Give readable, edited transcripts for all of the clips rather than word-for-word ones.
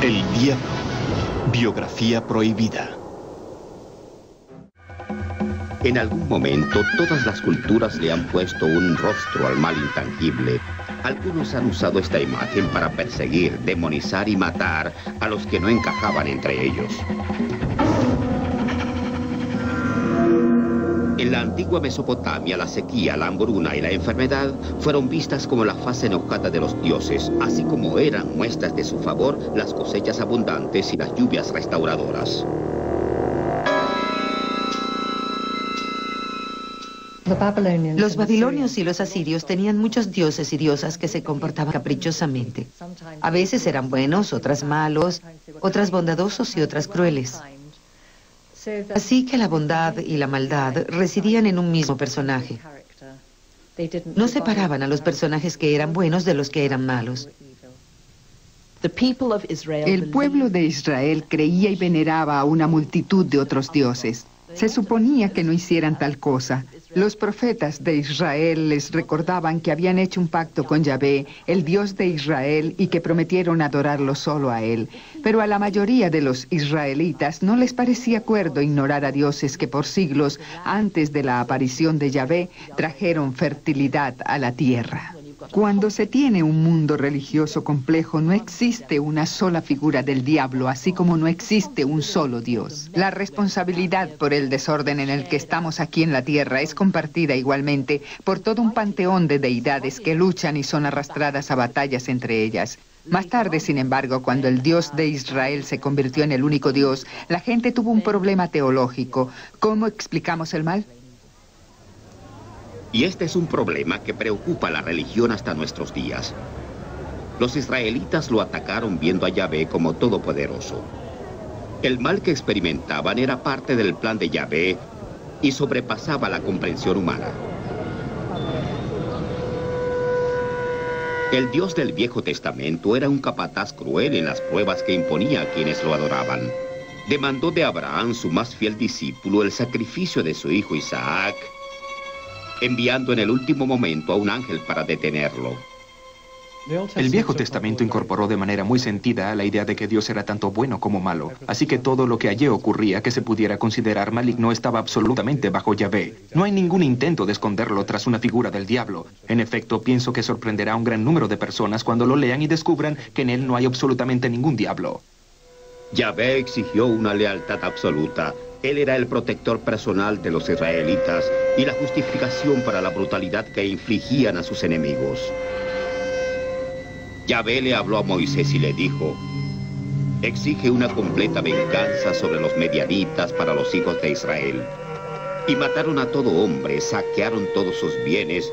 El diablo. Biografía prohibida. En algún momento, todas las culturas le han puesto un rostro al mal intangible. Algunos han usado esta imagen para perseguir, demonizar y matar a los que no encajaban entre ellos. En la antigua Mesopotamia, la sequía, la hambruna y la enfermedad fueron vistas como la fase enojada de los dioses, así como eran muestras de su favor las cosechas abundantes y las lluvias restauradoras. Los babilonios y los asirios tenían muchos dioses y diosas que se comportaban caprichosamente. A veces eran buenos, otras malos, otras bondadosos y otras crueles. Así que la bondad y la maldad residían en un mismo personaje. No separaban a los personajes que eran buenos de los que eran malos. El pueblo de Israel creía y veneraba a una multitud de otros dioses. Se suponía que no hicieran tal cosa. Los profetas de Israel les recordaban que habían hecho un pacto con Yahvé, el Dios de Israel, y que prometieron adorarlo solo a él. Pero a la mayoría de los israelitas no les parecía cuerdo ignorar a dioses que por siglos, antes de la aparición de Yahvé, trajeron fertilidad a la tierra. Cuando se tiene un mundo religioso complejo, no existe una sola figura del diablo, así como no existe un solo Dios. La responsabilidad por el desorden en el que estamos aquí en la tierra es compartida igualmente por todo un panteón de deidades que luchan y son arrastradas a batallas entre ellas. Más tarde, sin embargo, cuando el Dios de Israel se convirtió en el único Dios, la gente tuvo un problema teológico. ¿Cómo explicamos el mal? Y este es un problema que preocupa a la religión hasta nuestros días. Los israelitas lo atacaron viendo a Yahvé como todopoderoso. El mal que experimentaban era parte del plan de Yahvé y sobrepasaba la comprensión humana. El Dios del Viejo Testamento era un capataz cruel en las pruebas que imponía a quienes lo adoraban. Demandó de Abraham, su más fiel discípulo, el sacrificio de su hijo Isaac, enviando en el último momento a un ángel para detenerlo. El Viejo Testamento incorporó de manera muy sentida la idea de que Dios era tanto bueno como malo. Así que todo lo que allí ocurría que se pudiera considerar maligno estaba absolutamente bajo Yahvé. No hay ningún intento de esconderlo tras una figura del diablo. En efecto, pienso que sorprenderá a un gran número de personas cuando lo lean y descubran que en él no hay absolutamente ningún diablo. Yahvé exigió una lealtad absoluta. Él era el protector personal de los israelitas y la justificación para la brutalidad que infligían a sus enemigos. Yahvé le habló a Moisés y le dijo: exige una completa venganza sobre los medianitas para los hijos de Israel. Y mataron a todo hombre, saquearon todos sus bienes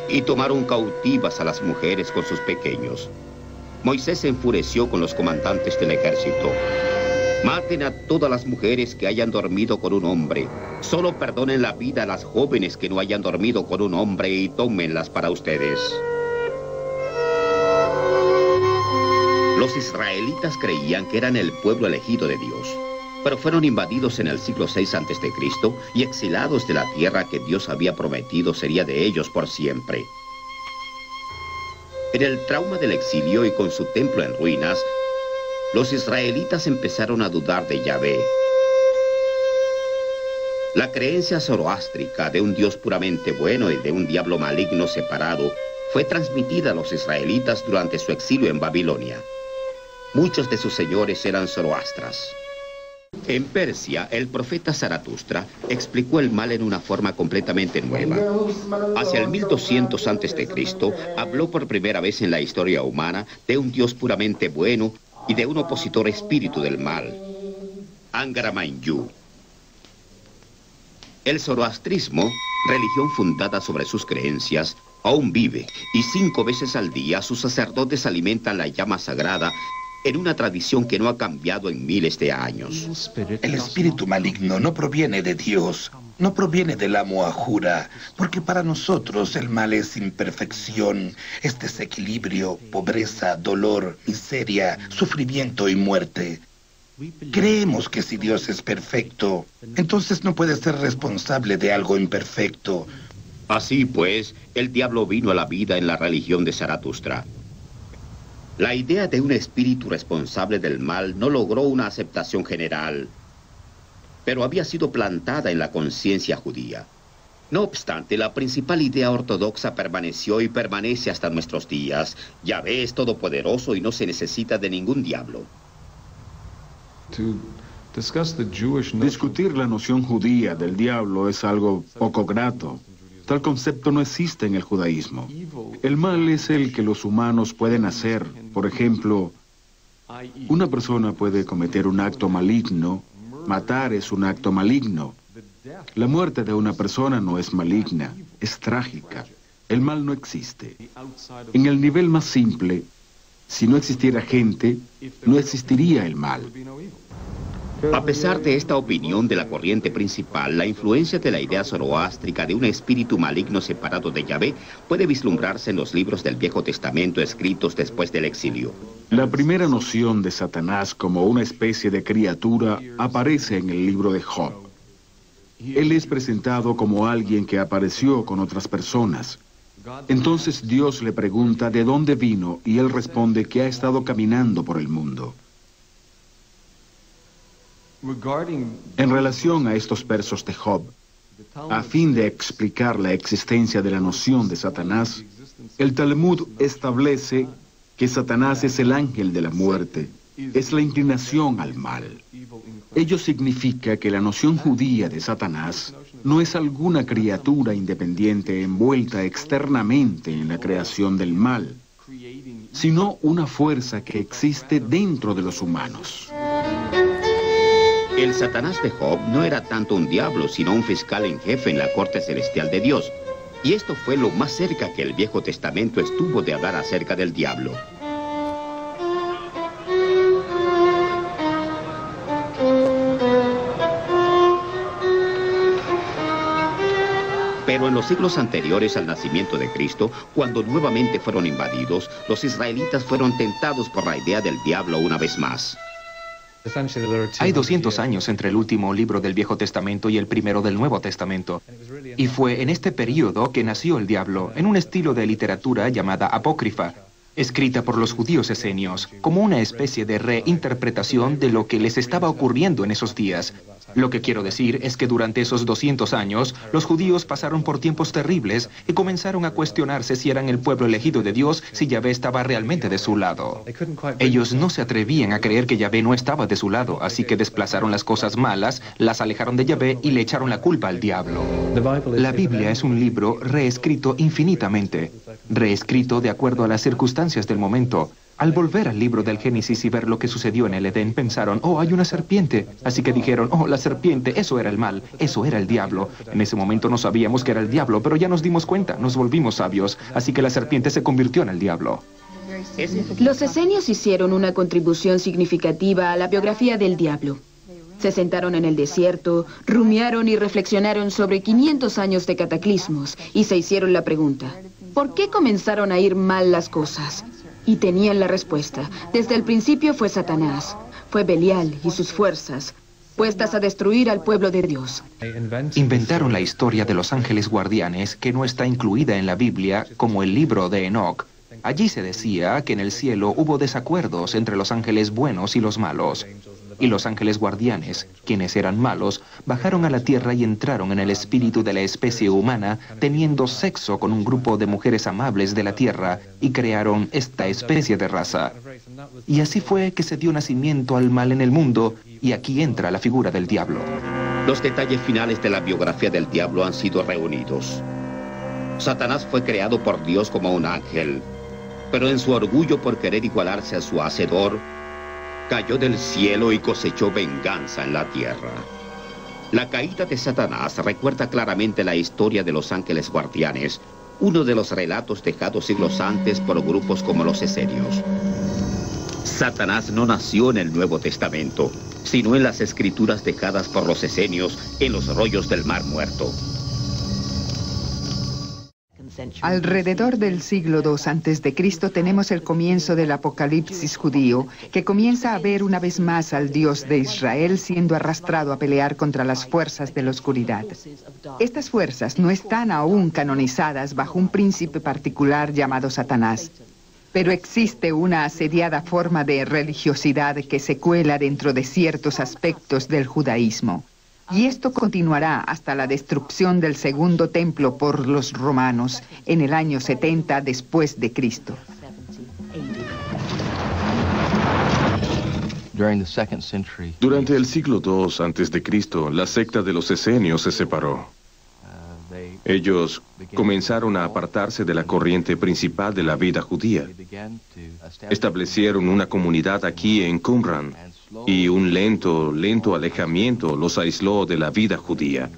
y tomaron cautivas a las mujeres con sus pequeños. Moisés se enfureció con los comandantes del ejército. Maten a todas las mujeres que hayan dormido con un hombre. Solo perdonen la vida a las jóvenes que no hayan dormido con un hombre y tómenlas para ustedes. Los israelitas creían que eran el pueblo elegido de Dios, pero fueron invadidos en el siglo VI a.C. y exilados de la tierra que Dios había prometido sería de ellos por siempre. En el trauma del exilio y con su templo en ruinas, los israelitas empezaron a dudar de Yahvé. La creencia zoroástrica de un Dios puramente bueno y de un diablo maligno separado fue transmitida a los israelitas durante su exilio en Babilonia. Muchos de sus señores eran zoroastras. En Persia, el profeta Zaratustra explicó el mal en una forma completamente nueva. Hacia el 1200 a.C., habló por primera vez en la historia humana de un Dios puramente bueno y de un opositor espíritu del mal, Angara Mainyu. El zoroastrismo, religión fundada sobre sus creencias, aún vive, y 5 veces al día sus sacerdotes alimentan la llama sagrada en una tradición que no ha cambiado en miles de años. El espíritu maligno no proviene de Dios, no proviene del amo Ahura, porque para nosotros el mal es imperfección, es desequilibrio, pobreza, dolor, miseria, sufrimiento y muerte. Creemos que si Dios es perfecto, entonces no puede ser responsable de algo imperfecto. Así pues, el diablo vino a la vida en la religión de Zaratustra. La idea de un espíritu responsable del mal no logró una aceptación general, pero había sido plantada en la conciencia judía. No obstante, la principal idea ortodoxa permaneció y permanece hasta nuestros días. Yahvé es todopoderoso y no se necesita de ningún diablo. Discutir la noción judía del diablo es algo poco grato. Tal concepto no existe en el judaísmo. El mal es el que los humanos pueden hacer. Por ejemplo, una persona puede cometer un acto maligno. Matar es un acto maligno. La muerte de una persona no es maligna, es trágica. El mal no existe. En el nivel más simple, si no existiera gente, no existiría el mal. A pesar de esta opinión de la corriente principal, la influencia de la idea zoroástrica de un espíritu maligno separado de Yahvé puede vislumbrarse en los libros del Viejo Testamento escritos después del exilio. La primera noción de Satanás como una especie de criatura aparece en el libro de Job. Él es presentado como alguien que apareció con otras personas. Entonces Dios le pregunta de dónde vino y él responde que ha estado caminando por el mundo. En relación a estos versos de Job, a fin de explicar la existencia de la noción de Satanás, el Talmud establece que Satanás es el ángel de la muerte, es la inclinación al mal. Ello significa que la noción judía de Satanás no es alguna criatura independiente envuelta externamente en la creación del mal, sino una fuerza que existe dentro de los humanos. El Satanás de Job no era tanto un diablo, sino un fiscal en jefe en la corte celestial de Dios. Y esto fue lo más cerca que el Viejo Testamento estuvo de hablar acerca del diablo. Pero en los siglos anteriores al nacimiento de Cristo, cuando nuevamente fueron invadidos, los israelitas fueron tentados por la idea del diablo una vez más. Hay 200 años entre el último libro del Viejo Testamento y el primero del Nuevo Testamento. Y fue en este período que nació el diablo, en un estilo de literatura llamada apócrifa, escrita por los judíos esenios, como una especie de reinterpretación de lo que les estaba ocurriendo en esos días. Lo que quiero decir es que durante esos 200 años, los judíos pasaron por tiempos terribles y comenzaron a cuestionarse si eran el pueblo elegido de Dios, si Yahvé estaba realmente de su lado. Ellos no se atrevían a creer que Yahvé no estaba de su lado, así que desplazaron las cosas malas, las alejaron de Yahvé y le echaron la culpa al diablo. La Biblia es un libro reescrito infinitamente, reescrito de acuerdo a las circunstancias del momento. Al volver al libro del Génesis y ver lo que sucedió en el Edén, pensaron, oh, hay una serpiente. Así que dijeron, oh, la serpiente, eso era el mal, eso era el diablo. En ese momento no sabíamos que era el diablo, pero ya nos dimos cuenta, nos volvimos sabios. Así que la serpiente se convirtió en el diablo. Los esenios hicieron una contribución significativa a la biografía del diablo. Se sentaron en el desierto, rumiaron y reflexionaron sobre 500 años de cataclismos y se hicieron la pregunta, ¿por qué comenzaron a ir mal las cosas? Y tenían la respuesta. Desde el principio fue Satanás, fue Belial y sus fuerzas, puestas a destruir al pueblo de Dios. Inventaron la historia de los ángeles guardianes, que no está incluida en la Biblia, como el libro de Enoc. Allí se decía que en el cielo hubo desacuerdos entre los ángeles buenos y los malos. Y los ángeles guardianes, quienes eran malos, bajaron a la tierra y entraron en el espíritu de la especie humana, teniendo sexo con un grupo de mujeres amables de la tierra, y crearon esta especie de raza. Y así fue que se dio nacimiento al mal en el mundo, y aquí entra la figura del diablo. Los detalles finales de la biografía del diablo han sido reunidos. Satanás fue creado por Dios como un ángel, pero en su orgullo por querer igualarse a su hacedor, cayó del cielo y cosechó venganza en la tierra. La caída de Satanás recuerda claramente la historia de los ángeles guardianes, uno de los relatos dejados siglos antes por grupos como los esenios. Satanás no nació en el Nuevo Testamento, sino en las escrituras dejadas por los esenios en los rollos del Mar Muerto. Alrededor del siglo II a.C. tenemos el comienzo del apocalipsis judío, que comienza a ver una vez más al Dios de Israel siendo arrastrado a pelear contra las fuerzas de la oscuridad. Estas fuerzas no están aún canonizadas bajo un príncipe particular llamado Satanás. Pero existe una asediada forma de religiosidad que se cuela dentro de ciertos aspectos del judaísmo. Y esto continuará hasta la destrucción del segundo templo por los romanos en el año 70 después de Cristo. Durante el siglo II a.C., la secta de los esenios se separó. Ellos comenzaron a apartarse de la corriente principal de la vida judía. Establecieron una comunidad aquí en Qumran y un lento alejamiento los aisló de la vida judía.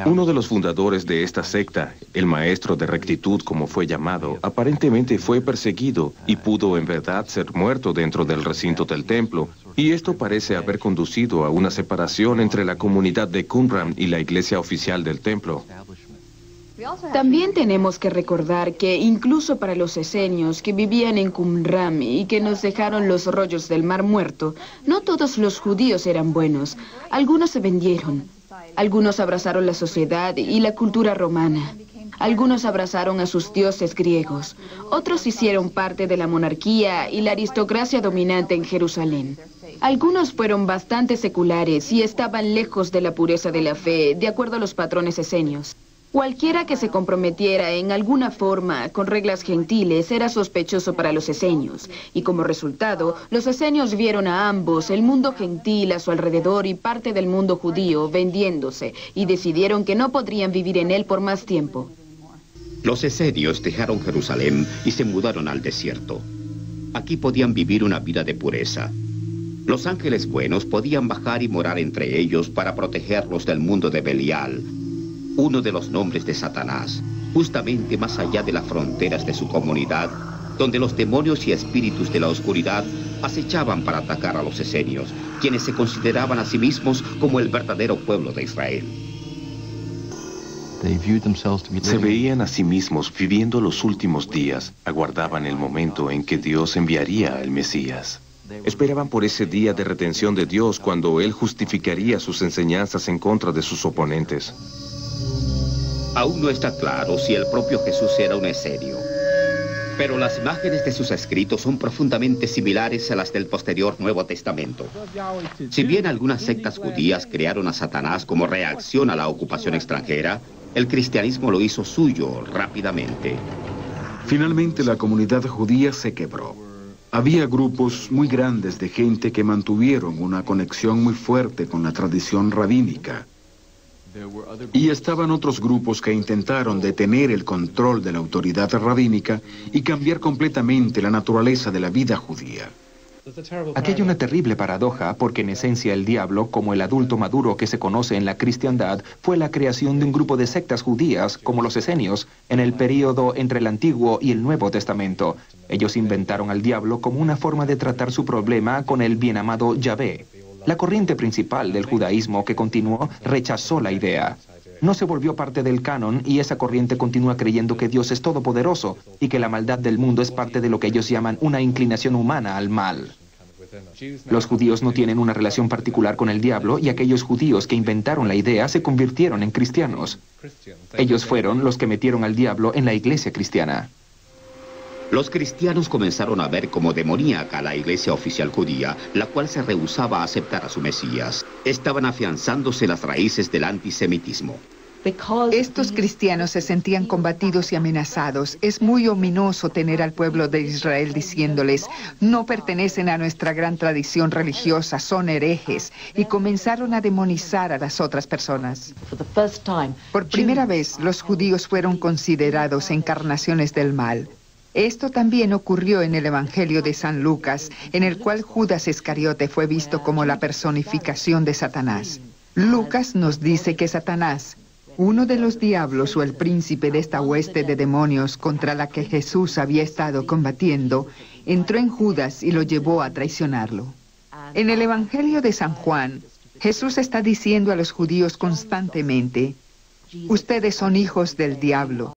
Uno de los fundadores de esta secta, el maestro de rectitud como fue llamado, aparentemente fue perseguido y pudo en verdad ser muerto dentro del recinto del templo, y esto parece haber conducido a una separación entre la comunidad de Qumran y la iglesia oficial del templo. También tenemos que recordar que incluso para los esenios que vivían en Qumran y que nos dejaron los rollos del Mar Muerto, no todos los judíos eran buenos. Algunos se vendieron. Algunos abrazaron la sociedad y la cultura romana. Algunos abrazaron a sus dioses griegos. Otros hicieron parte de la monarquía y la aristocracia dominante en Jerusalén. Algunos fueron bastante seculares y estaban lejos de la pureza de la fe, de acuerdo a los patrones esenios. Cualquiera que se comprometiera en alguna forma con reglas gentiles era sospechoso para los esenios, y como resultado, los esenios vieron a ambos, el mundo gentil a su alrededor y parte del mundo judío, vendiéndose, y decidieron que no podrían vivir en él por más tiempo. Los esenios dejaron Jerusalén y se mudaron al desierto. Aquí podían vivir una vida de pureza. Los ángeles buenos podían bajar y morar entre ellos para protegerlos del mundo de Belial, uno de los nombres de Satanás, justamente más allá de las fronteras de su comunidad, donde los demonios y espíritus de la oscuridad acechaban para atacar a los esenios, quienes se consideraban a sí mismos como el verdadero pueblo de Israel. Se veían a sí mismos viviendo los últimos días, aguardaban el momento en que Dios enviaría al Mesías. Esperaban por ese día de redención de Dios cuando Él justificaría sus enseñanzas en contra de sus oponentes. Aún no está claro si el propio Jesús era un esenio, pero las imágenes de sus escritos son profundamente similares a las del posterior Nuevo Testamento. Si bien algunas sectas judías crearon a Satanás como reacción a la ocupación extranjera, el cristianismo lo hizo suyo rápidamente. Finalmente la comunidad judía se quebró. Había grupos muy grandes de gente que mantuvieron una conexión muy fuerte con la tradición rabínica. Y estaban otros grupos que intentaron detener el control de la autoridad rabínica y cambiar completamente la naturaleza de la vida judía. Aquí hay una terrible paradoja, porque en esencia el diablo, como el adulto maduro que se conoce en la cristiandad, fue la creación de un grupo de sectas judías, como los esenios, en el período entre el Antiguo y el Nuevo Testamento. Ellos inventaron al diablo como una forma de tratar su problema con el bien amado Yahvé. La corriente principal del judaísmo que continuó rechazó la idea. No se volvió parte del canon y esa corriente continúa creyendo que Dios es todopoderoso y que la maldad del mundo es parte de lo que ellos llaman una inclinación humana al mal. Los judíos no tienen una relación particular con el diablo y aquellos judíos que inventaron la idea se convirtieron en cristianos. Ellos fueron los que metieron al diablo en la iglesia cristiana. Los cristianos comenzaron a ver como demoníaca la iglesia oficial judía, la cual se rehusaba a aceptar a su Mesías. Estaban afianzándose las raíces del antisemitismo. Estos cristianos se sentían combatidos y amenazados. Es muy ominoso tener al pueblo de Israel diciéndoles: no pertenecen a nuestra gran tradición religiosa, son herejes, y comenzaron a demonizar a las otras personas. Por primera vez, los judíos fueron considerados encarnaciones del mal. Esto también ocurrió en el Evangelio de San Lucas, en el cual Judas Iscariote fue visto como la personificación de Satanás. Lucas nos dice que Satanás, uno de los diablos o el príncipe de esta hueste de demonios contra la que Jesús había estado combatiendo, entró en Judas y lo llevó a traicionarlo. En el Evangelio de San Juan, Jesús está diciendo a los judíos constantemente: ustedes son hijos del diablo.